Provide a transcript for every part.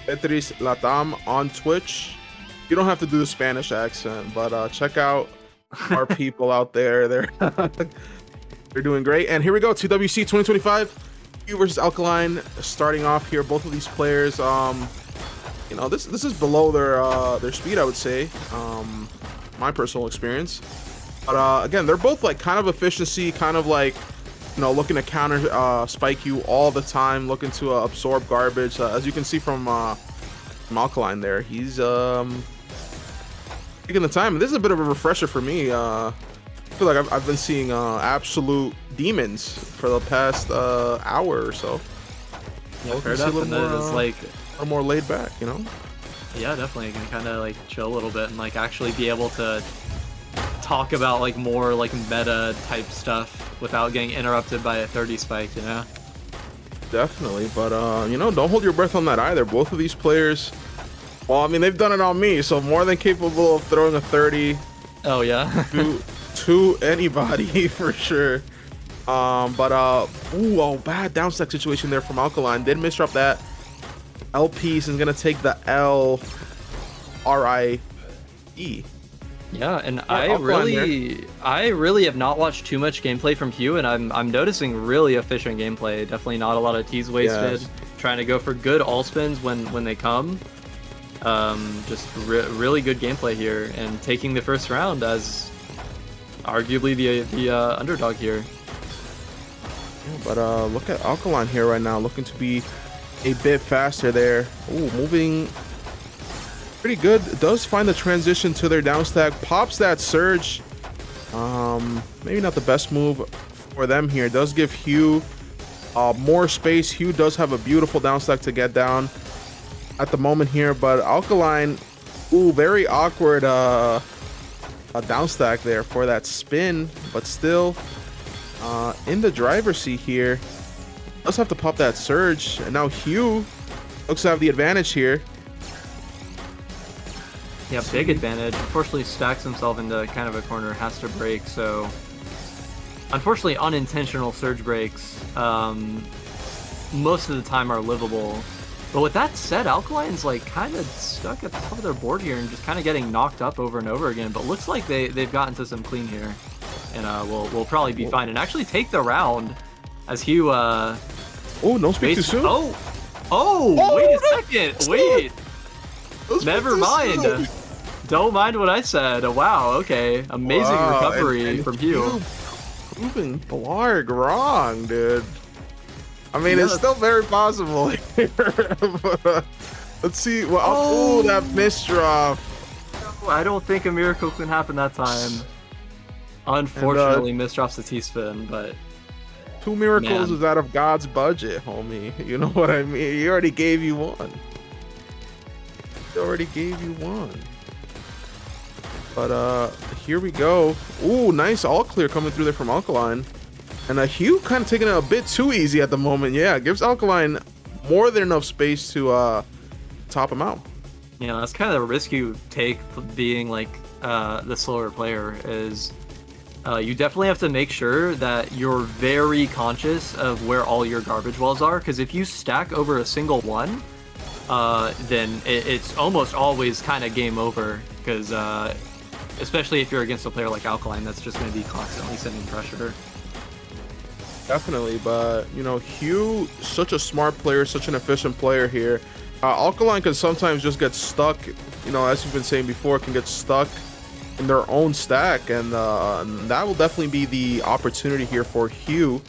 Tetris Latam on Twitch. You don't have to do the Spanish accent, but check out our people out there. They're they're doing great. And here we go, TWC 2025. HUGH versus ALKALINE starting off here. Both of these players, you know, this is below their speed, I would say. My personal experience. But again, they're both like kind of efficiency, kind of like, you know, looking to counter spike you all the time, looking to absorb garbage. As you can see from ALKALINE there, he's taking the time. And this is a bit of a refresher for me. I feel like I've been seeing absolute demons for the past hour or so. Yeah, fair enough. And then it's like a little more laid back, you know? Yeah, definitely. You can kind of like chill a little bit and like actually be able to talk about like more like meta type stuff without getting interrupted by a 30 spike, you know? Definitely, but you know, don't hold your breath on that either. Both of these players, well, I mean, they've done it on me, so more than capable of throwing a 30. Oh yeah. to anybody for sure. Ooh, oh, bad down stack situation there from ALKALINE. Did misdrop that L piece and is gonna take the L R-I-E. Yeah, and I really have not watched too much gameplay from HUGH, and I'm noticing really efficient gameplay. Definitely not a lot of T's wasted. Yes. Trying to go for good all spins when they come. Just really good gameplay here, and taking the first round as arguably the underdog here. Yeah, but look at ALKALINE here right now, looking to be a bit faster there. Ooh, moving pretty good. Does find the transition to their down stack, pops that surge. Maybe not the best move for them here. Does give HUGH more space. HUGH does have a beautiful down stack to get down at the moment here, but ALKALINE, ooh, very awkward a down stack there for that spin, but still in the driver's seat here. Does have to pop that surge, and now HUGH looks to have the advantage here. Yeah, big advantage. Unfortunately, stacks himself into kind of a corner, has to break. So, unfortunately, unintentional surge breaks most of the time are livable. But with that said, ALKALINE's like kind of stuck at the top of their board here and just kind of getting knocked up over and over again. But looks like they've gotten to some clean here, and we'll probably be fine and actually take the round as HUGH. Oh, no speak too soon. Oh, wait a second. Wait. Never mind. Don't mind what I said. Wow, okay. Amazing recovery and from HUGH. Proving Blarg wrong, dude. I mean, it's still very possible here. But, let's see. Well, oh, that misdrop. I don't think a miracle can happen that time. Unfortunately, misdrops the T-spin, but 2 miracles is out of God's budget, homie. You know what I mean? He already gave you one. Already gave you one. But here we go. Ooh, nice all clear coming through there from ALKALINE, and HUGH kind of taking it a bit too easy at the moment. Yeah, gives ALKALINE more than enough space to top him out. Yeah, that's kind of the risk you take being like the slower player is you definitely have to make sure that you're very conscious of where all your garbage walls are, because if you stack over a single one, then it's almost always kind of game over, because especially if you're against a player like ALKALINE that's just going to be constantly sending pressure. Definitely, but you know, HUGH, such a smart player, such an efficient player here. ALKALINE can sometimes just get stuck, you know, as you've been saying before, can get stuck in their own stack, and that will definitely be the opportunity here for HUGH.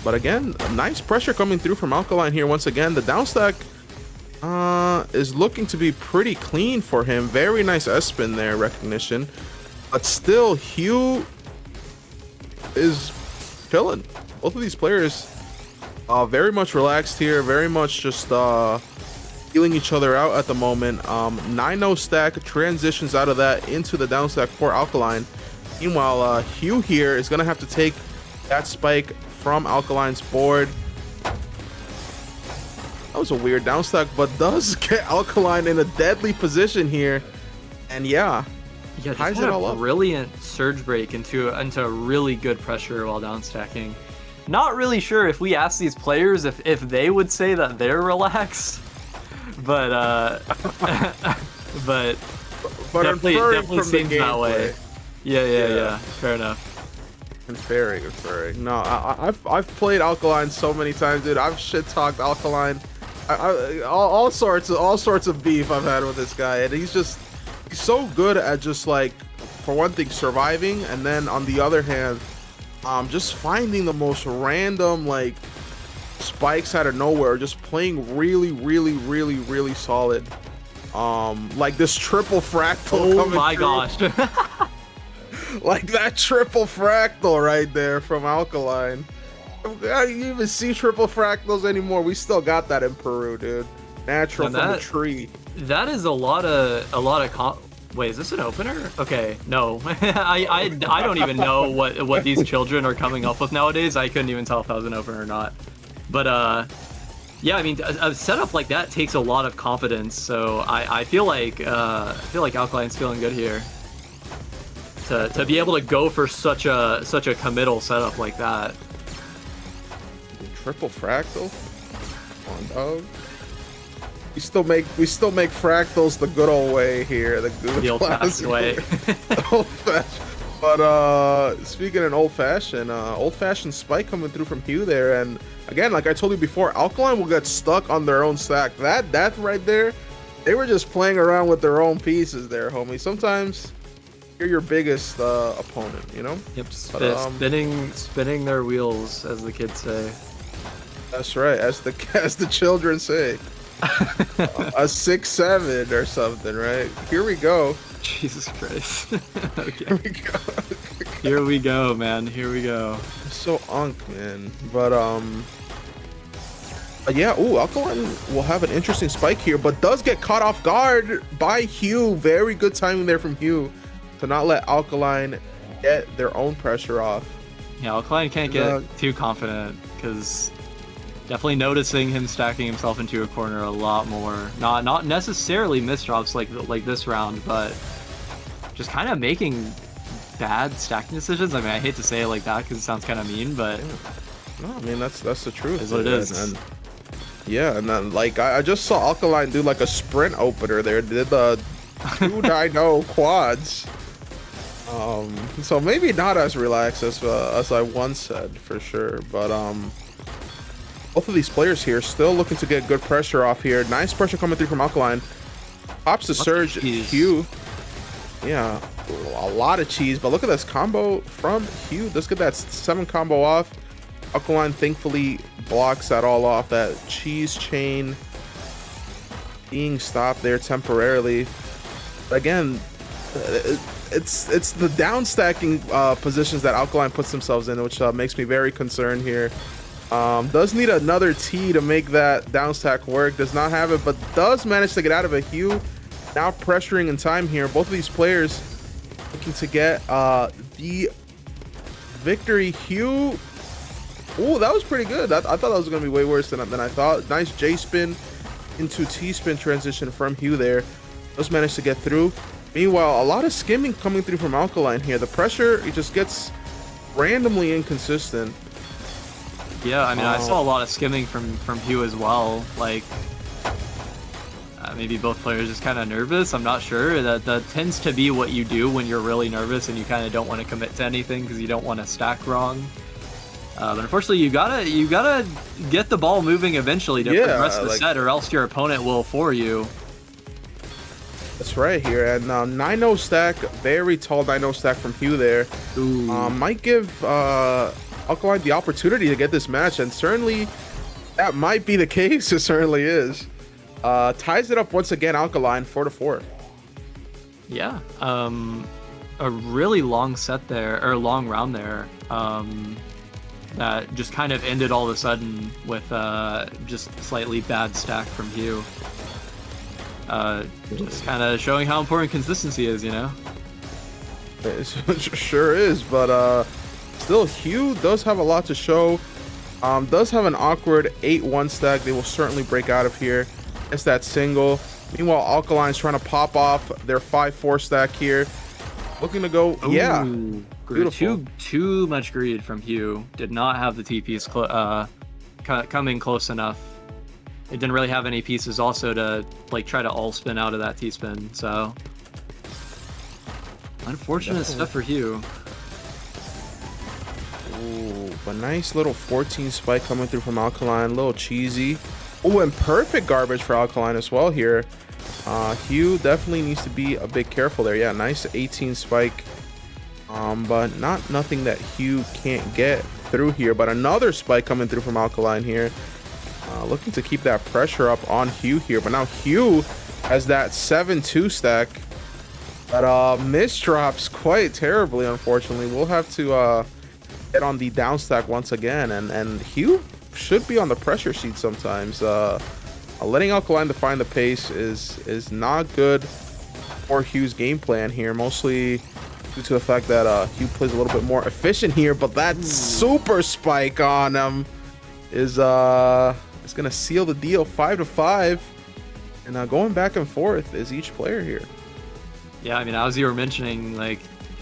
But again, nice pressure coming through from ALKALINE here. Once again, the down stack is looking to be pretty clean for him. Very nice S-spin there, recognition. But still, HUGH is chilling. Both of these players very much relaxed here, very much just healing each other out at the moment. 9-0 stack transitions out of that into the down stack for ALKALINE. Meanwhile, HUGH here is going to have to take that spike from ALKALINE's board. That was a weird down stack, but does get ALKALINE in a deadly position here. And yeah, just had a brilliant surge break into really good pressure while down stacking. Not really sure if we asked these players if they would say that they're relaxed, but but definitely seems that way. Yeah. Fair enough. Inferring. No, I've played Alkaline so many times, dude. I've shit talked Alkaline. All sorts of beef I've had with this guy, and he's so good at just like, for one thing, surviving, and then on the other hand, just finding the most random like spikes out of nowhere, just playing really solid. Like this triple fractal. Oh my gosh. Like that triple fractal right there from Alkaline. I don't even see triple fractals anymore. We still got that in Peru, dude. Natural from a tree. That is a lot of wait, is this an opener? Okay, no. I don't even know what these children are coming up with nowadays. I couldn't even tell if that was an opener or not. But yeah, I mean, a setup like that takes a lot of confidence. So I feel like Alkaline's feeling good here. To be able to go for such a committal setup like that. Triple fractal? Come on, dog. We still make fractals the good old way here. The old-fashioned way. Old-fashioned. But speaking of old-fashioned spike coming through from HUGH there, and again, like I told you before, Alkaline will get stuck on their own stack. That death right there, they were just playing around with their own pieces there, homie. Sometimes you're your biggest opponent, you know? Yep, spinning their wheels, as the kids say. That's right, as the children say. A 6-7 or something, right? Here we go. Jesus Christ. Okay. Here we go. Here we go, man. Here we go. So man. But yeah, Alkaline will have an interesting spike here, but does get caught off guard by HUGH. Very good timing there from HUGH to not let Alkaline get their own pressure off. Yeah, Alkaline can't get too confident, because definitely noticing him stacking himself into a corner a lot more. Not necessarily misdrops like this round, but just kind of making bad stacking decisions. I mean, I hate to say it like that because it sounds kind of mean, but no, I mean that's the truth. Is what it is. And yeah, and then like I just saw Alkaline do like a sprint opener there. Did the 2 dino quads. So maybe not as relaxed as I once said, for sure, but both of these players here still looking to get good pressure off here. Nice pressure coming through from Alkaline. Pops the surge. HUGH. Yeah, a lot of cheese, but look at this combo from HUGH. Let's get that 7 combo off. Alkaline thankfully blocks that all off. That cheese chain being stopped there temporarily. Again, it's the down stacking positions that Alkaline puts themselves in, which makes me very concerned here. Does need another T to make that down stack work. Does not have it, but does manage to get out of it. HUGH now pressuring in time here. Both of these players looking to get the victory. HUGH. Oh, that was pretty good. I thought that was going to be way worse than I thought. Nice J spin into T spin transition from HUGH there. Does manage to get through. Meanwhile, a lot of skimming coming through from Alkaline here. The pressure, it just gets randomly inconsistent. Yeah, I mean, I saw a lot of skimming from HUGH as well. Like, maybe both players just kind of nervous. I'm not sure. That tends to be what you do when you're really nervous and you kind of don't want to commit to anything because you don't want to stack wrong. But unfortunately, you gotta get the ball moving eventually to progress the set, or else your opponent will for you. That's right here, and 9-0 stack, very tall 9-0 stack from HUGH there. Might give Alkaline the opportunity to get this match, and certainly that might be the case. It certainly is. Ties it up once again, Alkaline 4-4. Yeah, a really long set there, or long round there. That just kind of ended all of a sudden with just slightly bad stack from HUGH. Just kind of showing how important consistency is, you know? It sure is, but still, HUGH does have a lot to show. Does have an awkward 8-1 stack. They will certainly break out of here. It's that single. Meanwhile, Alkaline's trying to pop off their 5-4 stack here. Looking to go, Ooh, yeah. Beautiful. Too much greed from HUGH. Did not have the TPs coming close enough. It didn't really have any pieces also to like try to all spin out of that T-spin. So unfortunate stuff for HUGH. Ooh, a nice little 14 spike coming through from ALKALINE. A little cheesy. Ooh, and perfect garbage for ALKALINE as well here. HUGH definitely needs to be a bit careful there. Yeah, nice 18 spike. But nothing that HUGH can't get through here. But another spike coming through from ALKALINE here. Looking to keep that pressure up on HUGH here. But now HUGH has that 7-2 stack. But misdrops quite terribly, unfortunately. We'll have to get on the down stack once again. And HUGH should be on the pressure sheet sometimes. Letting ALKALINE define the pace is not good for HUGH's game plan here. Mostly due to the fact that HUGH plays a little bit more efficient here. But that super spike on him is gonna seal the deal. 5-5, and going back and forth is each player here. Yeah, I mean, as you were mentioning, like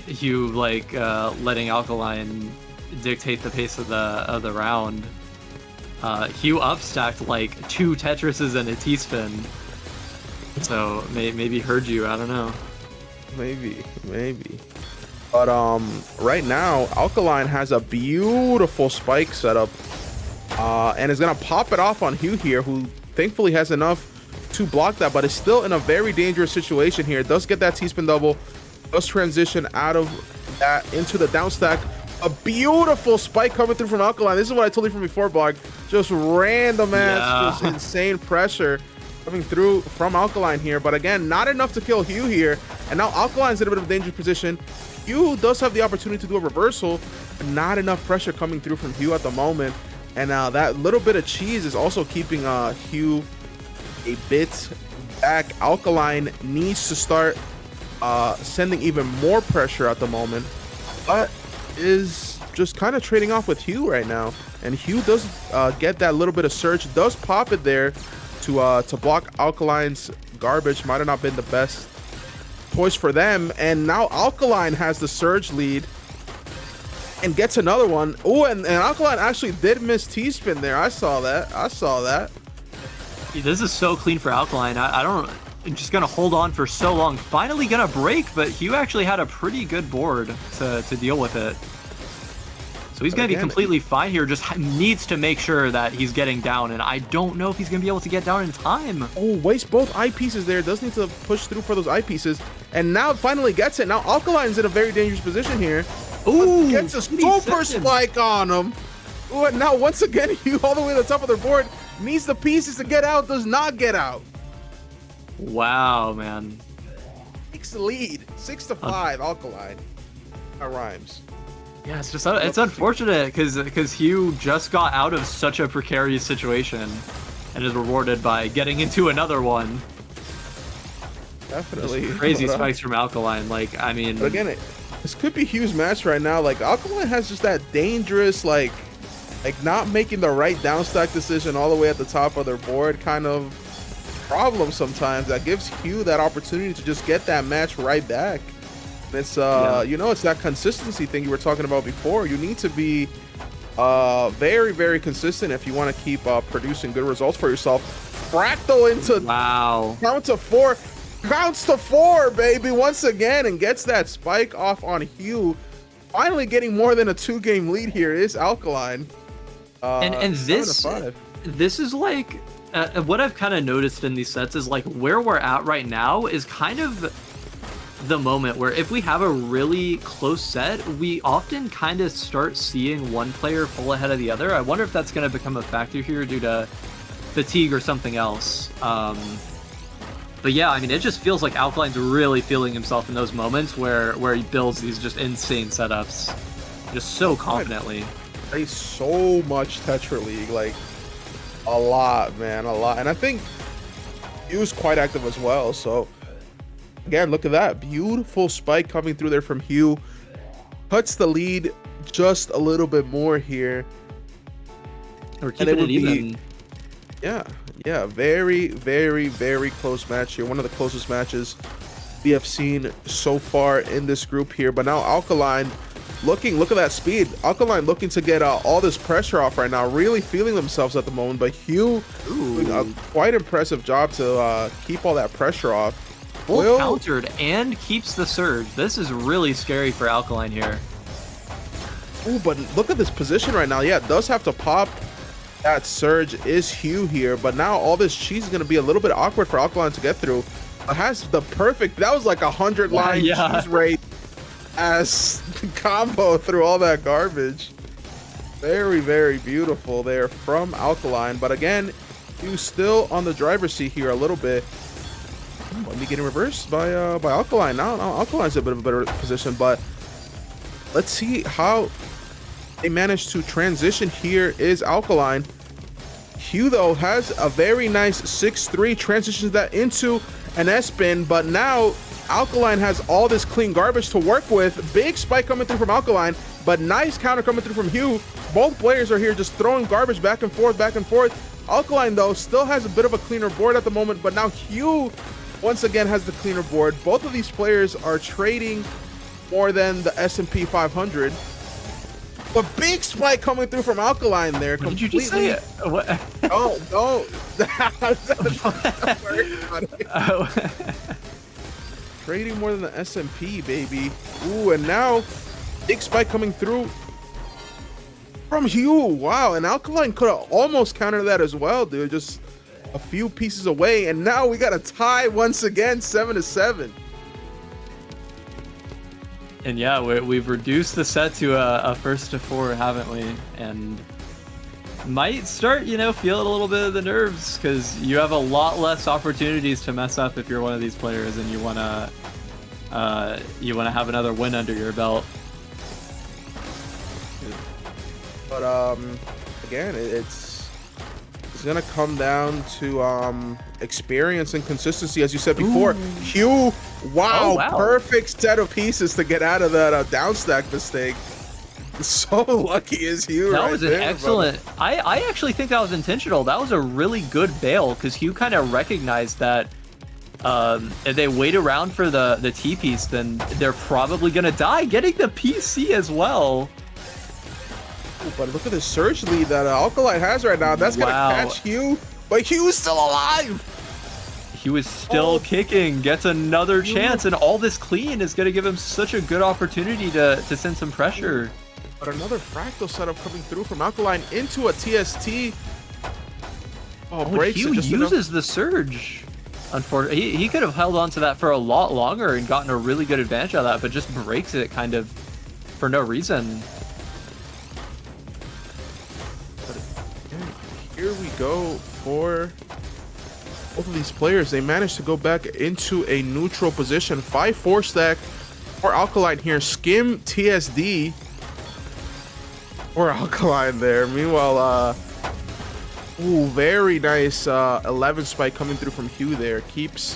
HUGH like letting ALKALINE dictate the pace of the round. HUGH upstacked like 2 Tetrises and a T-spin, so maybe heard you. I don't know. Maybe. But right now ALKALINE has a beautiful spike setup. And is gonna pop it off on HUGH here, who thankfully has enough to block that, but is still in a very dangerous situation here. Does get that T-spin double, does transition out of that into the down stack. A beautiful spike coming through from ALKALINE. This is what I told you from before, Bog. Just random ass, just insane pressure coming through from ALKALINE here. But again, not enough to kill HUGH here. And now ALKALINE's in a bit of a dangerous position. HUGH does have the opportunity to do a reversal, but not enough pressure coming through from HUGH at the moment. And that little bit of cheese is also keeping HUGH a bit back. ALKALINE needs to start sending even more pressure at the moment, but is just kind of trading off with HUGH right now. And HUGH does get that little bit of surge, does pop it there to block ALKALINE's garbage. Might have not been the best choice for them. And now ALKALINE has the surge lead and gets another one. Oh, and ALKALINE actually did miss T-spin there. I saw that. This is so clean for ALKALINE. I'm just gonna hold on for so long. Finally gonna break, but HUGH actually had a pretty good board to deal with it. So he's gonna be completely fine here. Just needs to make sure that he's getting down, and I don't know if he's gonna be able to get down in time. Oh, waste both eyepieces there. Does need to push through for those eyepieces, and now finally gets it. Now ALKALINE's in a very dangerous position here. Ooh, gets a super spike on him. Ooh, and now once again, HUGH all the way to the top of their board. Needs the pieces to get out, does not get out. Wow, man. Takes the lead, 6-5, ALKALINE. That rhymes. Yeah, it's unfortunate because HUGH just got out of such a precarious situation and is rewarded by getting into another one. Definitely. Just crazy spikes from ALKALINE. Like, I mean, but again, this could be HUGH's match right now. Like, ALKALINE has just that dangerous, like not making the right downstack decision all the way at the top of their board kind of problem sometimes that gives HUGH that opportunity to just get that match right back. And it's you know, it's that consistency thing you were talking about before. You need to be very, very consistent if you want to keep producing good results for yourself. Fractal into counts to four, baby, once again, and gets that spike off on HUGH. Finally getting more than a 2-game lead here is ALKALINE. And this is like what I've kind of noticed in these sets is like where we're at right now is kind of the moment where if we have a really close set, we often kind of start seeing one player pull ahead of the other. I wonder if that's going to become a factor here due to fatigue or something else. But yeah, I mean, it just feels like ALKALINE's really feeling himself in those moments where he builds these just insane setups just so confidently. Plays so much Tetra League, like a lot, man, a lot. And I think he was quite active as well. So again, look at that beautiful spike coming through there from HUGH. Cuts the lead just a little bit more here. We're keeping it even. Yeah, very, very, very close match here. One of the closest matches we have seen so far in this group here. But now ALKALINE look at that speed. Alkaline looking to get all this pressure off right now, really feeling themselves at the moment. But HUGH doing a quite impressive job to keep all that pressure off. Full countered and keeps the surge. This is really scary for Alkaline here. Ooh, but look at this position right now. Yeah, it does have to pop that surge. Is HUGH here, but now all this cheese is going to be a little bit awkward for Alkaline to get through. It has the perfect, that was like 100 line cheese rate as combo through all that garbage. Very, very beautiful there from Alkaline. But again, HUGH still on the driver's seat here a little bit. Let me getting reversed by Alkaline. Now Alkaline's in a bit of a better position, but let's see how they managed to transition. Here is Alkaline. HUGH though has a very nice 6-3, transitions that into an S-spin, but now Alkaline has all this clean garbage to work with. Big spike coming through from Alkaline, but nice counter coming through from HUGH. Both players are here just throwing garbage back and forth, back and forth. Alkaline though still has a bit of a cleaner board at the moment, but now HUGH once again has the cleaner board. Both of these players are trading more than the S&P 500. But big spike coming through from Alkaline there. Did you just say it? What? Don't. Trading more than the S&P, baby. Ooh, and now big spike coming through from HUGH. Wow, and Alkaline could have almost countered that as well, dude. Just a few pieces away, and now we got a tie once again, 7-7. And yeah, we've reduced the set to a 1-4, haven't we? And might start, feeling a little bit of the nerves, because you have a lot less opportunities to mess up if you're one of these players, and you wanna have another win under your belt. But again, it's gonna come down to experience and consistency, as you said before. HUGH, wow, perfect set of pieces to get out of that down stack mistake. So lucky is HUGH. That was an excellent. I actually think that was intentional. That was a really good bail, because HUGH kind of recognized that if they wait around for the T piece, then they're probably gonna die getting the PC as well. But look at the surge lead that Alkaline has right now. That's gonna catch HUGH, but HUGH is still alive. HUGH is still kicking, gets another chance, and all this clean is gonna give him such a good opportunity to send some pressure. But another fractal setup coming through from Alkaline into a TST. Breaks HUGH just uses the surge. Unfortunately, he could have held on to that for a lot longer and gotten a really good advantage out of that, but just breaks it kind of for no reason. Here we go for both of these players. They managed to go back into a neutral position. 5-4 stack for Alkaline here. Skim TSD for Alkaline there. Meanwhile, very nice 11 spike coming through from HUGH there. Keeps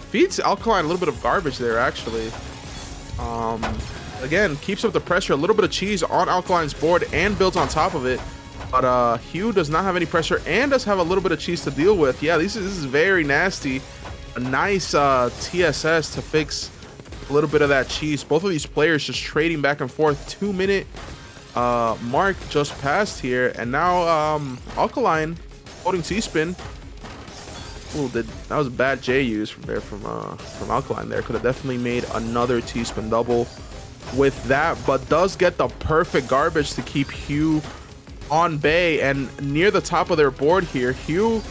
feeds Alkaline a little bit of garbage there, actually. Again, keeps up the pressure. A little bit of cheese on Alkaline's board and builds on top of it. But HUGH does not have any pressure and does have a little bit of cheese to deal with. Yeah, this is very nasty. A nice TSS to fix a little bit of that cheese. Both of these players just trading back and forth. 2-minute mark just passed here, and now Alkaline floating T-spin. Ooh, that was a bad J use from Alkaline there. Could have definitely made another T-spin double with that, but does get the perfect garbage to keep HUGH on bay and near the top of their board here. HUGH,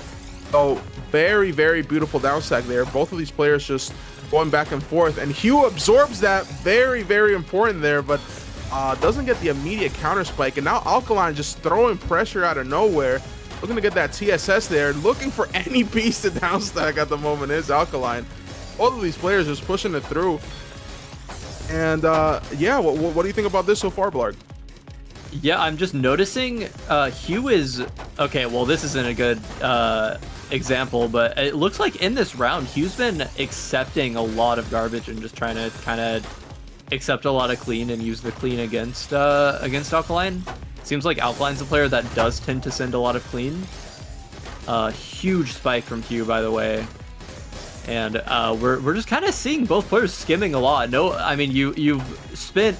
very, very beautiful down stack there. Both of these players just going back and forth, and HUGH absorbs that. Very, very important there, but doesn't get the immediate counter spike. And now Alkaline just throwing pressure out of nowhere, looking to get that TSS there, looking for any piece to down stack at the moment is Alkaline. Both of these players just pushing it through. And yeah, what do you think about this so far, Blarg? Yeah, I'm just noticing HUGH is okay. Well, this isn't a good example, but it looks like in this round HUGH's been accepting a lot of garbage and just trying to kind of accept a lot of clean and use the clean against Alkaline. Seems like Alkaline's a player that does tend to send a lot of clean. Huge spike from HUGH, by the way. And we're just kind of seeing both players skimming a lot. No, I mean you've spent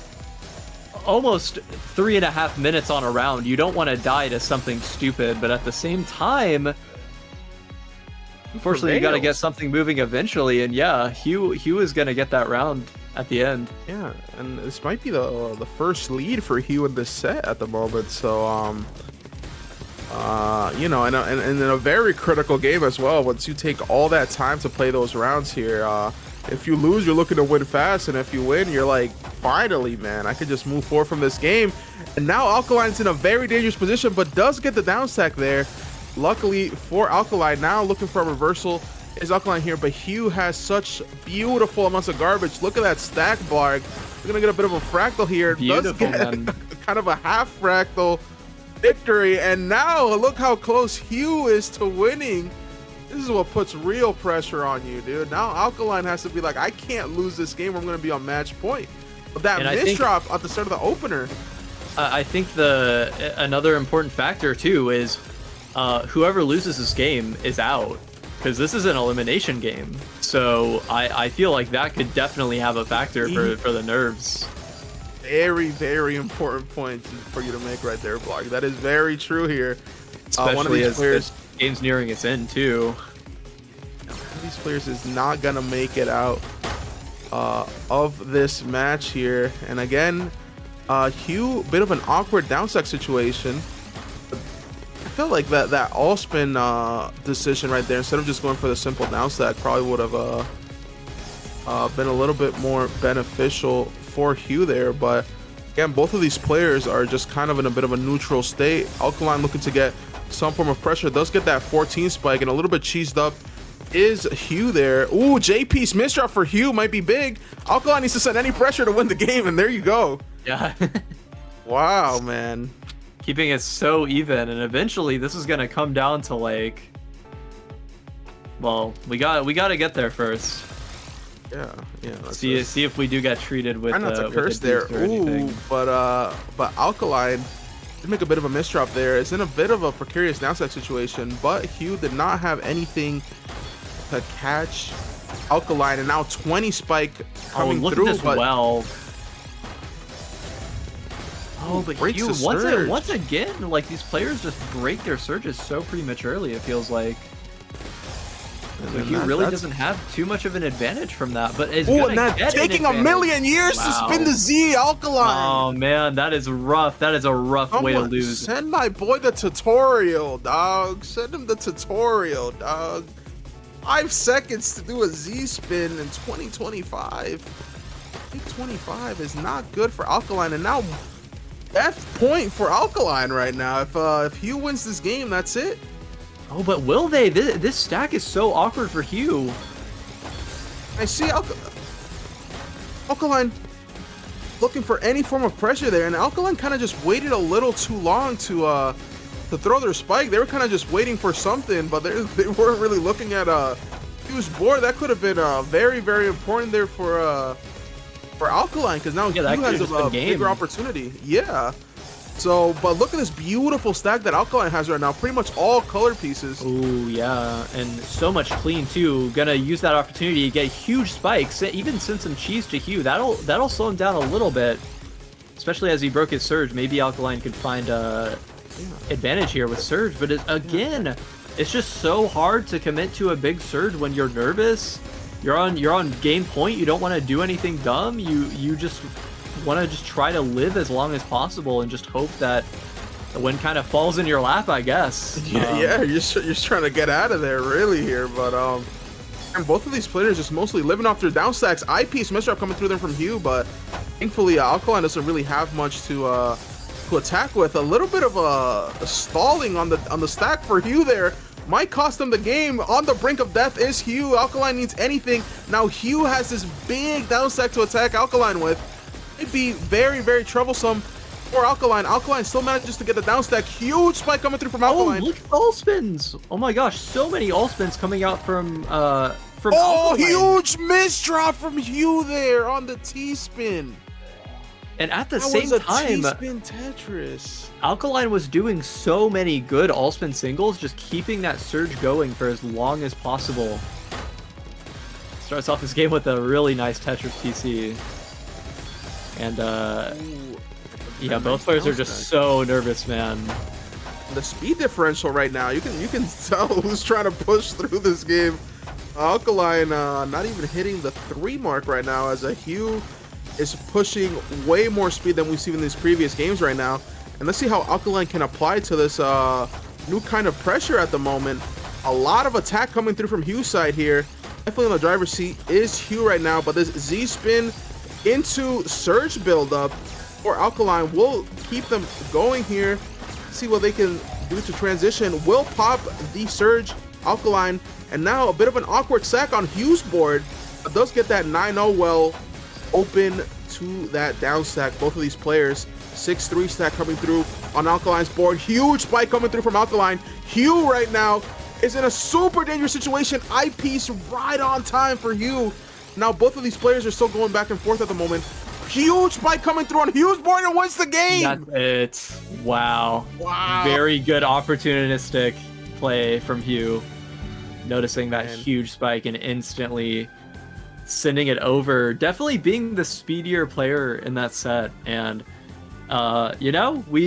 almost 3.5 minutes on a round. You don't want to die to something stupid, but at the same time, unfortunately, you got to get something moving eventually. And yeah, HUGH is going to get that round at the end. Yeah, and this might be the first lead for HUGH in this set at the moment. So you know, and in a very critical game as well. Once you take all that time to play those rounds here, if you lose, you're looking to win fast, and if you win, you're like, finally, man, I could just move forward from this game. And now ALKALINE's in a very dangerous position, but does get the down stack there. Luckily for ALKALINE, now looking for a reversal is ALKALINE here, but HUGH has such beautiful amounts of garbage. Look at that stack bar. We're gonna get a bit of a fractal here. Beautiful, does get kind of a half fractal victory, and now look how close HUGH is to winning. This is what puts real pressure on you, dude. Now ALKALINE has to be like, I can't lose this game. I'm going to be on match point. But that misdrop at the start of the opener. I think another important factor too is whoever loses this game is out, because this is an elimination game. So I feel like that could definitely have a factor for the nerves. Very, very important point for you to make right there, Block. That is very true here. Especially one of these players, game's nearing its end too. One of these players is not gonna make it out of this match here. And again, HUGH, bit of an awkward down stack situation. I felt like that all spin decision right there, instead of just going for the simple down stack, probably would have been a little bit more beneficial for HUGH there. But again, both of these players are just kind of in a bit of a neutral state. ALKALINE looking to get some form of pressure, does get that 14 spike, and a little bit cheesed up is HUGH there. Ooh, J-piece misdrop for HUGH might be big. ALKALINE needs to send any pressure to win the game, and there you go. Yeah. Wow, man. Keeping it so even, and eventually this is gonna come down to like, well, we got to get there first. Yeah. See if we do get treated with. Try not to curse there. Ooh, but ALKALINE did make a bit of a misdrop there. It's in a bit of a precarious down stack situation, but HUGH did not have anything to catch ALKALINE, and now 20 spike coming through. At this well. Oh, but HUGH, once again, like, these players just break their surges so prematurely, it feels like. So HUGH really doesn't have too much of an advantage from that, but is taking a million years to spin the Z, ALKALINE. Oh man, that is rough. That is a rough way to lose. Send my boy the tutorial, dog. Send him the tutorial, dog. 5 seconds to do a Z spin in 2025. I think 25 is not good for ALKALINE, and now death point for ALKALINE right now. If HUGH wins this game, that's it. Oh, but will they? This stack is so awkward for HUGH. I see ALKALINE looking for any form of pressure there, and ALKALINE kind of just waited a little too long to throw their spike. They were kind of just waiting for something, but they weren't really looking at HUGH's board. That could have been very, very important there for ALKALINE, because now HUGH has a bigger opportunity. Yeah. So, but look at this beautiful stack that ALKALINE has right now. Pretty much all color pieces. Oh yeah, and so much clean too. Gonna use that opportunity to get huge spikes. Even send some cheese to HUGH. That'll slow him down a little bit, especially as he broke his surge. Maybe ALKALINE could find advantage here with surge. But it's just so hard to commit to a big surge when you're nervous. You're on game point. You don't want to do anything dumb. You just want to try to live as long as possible and just hope that the wind kind of falls in your lap, I guess. Yeah, you're just trying to get out of there really here, but and both of these players just mostly living off their down stacks. Eyepiece misdrop coming through them from HUGH, but thankfully ALKALINE doesn't really have much to attack with. A little bit of a stalling on the stack for HUGH there might cost them the game. On the brink of death is HUGH. ALKALINE needs anything. Now HUGH has this big down stack to attack ALKALINE with. It'd be very, very troublesome for ALKALINE. ALKALINE still manages to get the down stack. Huge spike coming through from ALKALINE. Oh, look at all spins. Oh my gosh, so many all spins coming out from ALKALINE. Huge misdrop from HUGH there on the T-spin. And at the same time, T-spin Tetris. ALKALINE was doing so many good all spin singles, just keeping that surge going for as long as possible. Starts off this game with a really nice Tetris PC. And Yeah, A both nice players are down just stack. so nervous, man. The speed differential right now, you can tell who's trying to push through this game. Alkaline not even hitting the 3 mark right now, as a Hugh is pushing way more speed than we've seen in these previous games right now. And let's see how Alkaline can apply to this new kind of pressure at the moment. A lot of attack coming through from Hugh's side here. Definitely on the driver's seat is Hugh right now, but this Z-spin into Surge buildup for Alkaline will keep them going here. See what they can do to transition. Will pop the Surge. Alkaline, and now a bit of an awkward sack on Hugh's board, but does get that 9-0 well open to that down stack. Both of these players, 6-3 stack coming through on Alkaline's board. Huge spike coming through from Alkaline. Hugh right now is in a super dangerous situation. Eyepiece right on time for Hugh. Now both of these players are still going back and forth at the moment. Huge spike coming through on Hugh's board and wins the game. That's it. Wow. Wow. Very good opportunistic play from Hugh. Noticing that huge spike and instantly sending it over. Definitely being the speedier player in that set. And, you know, we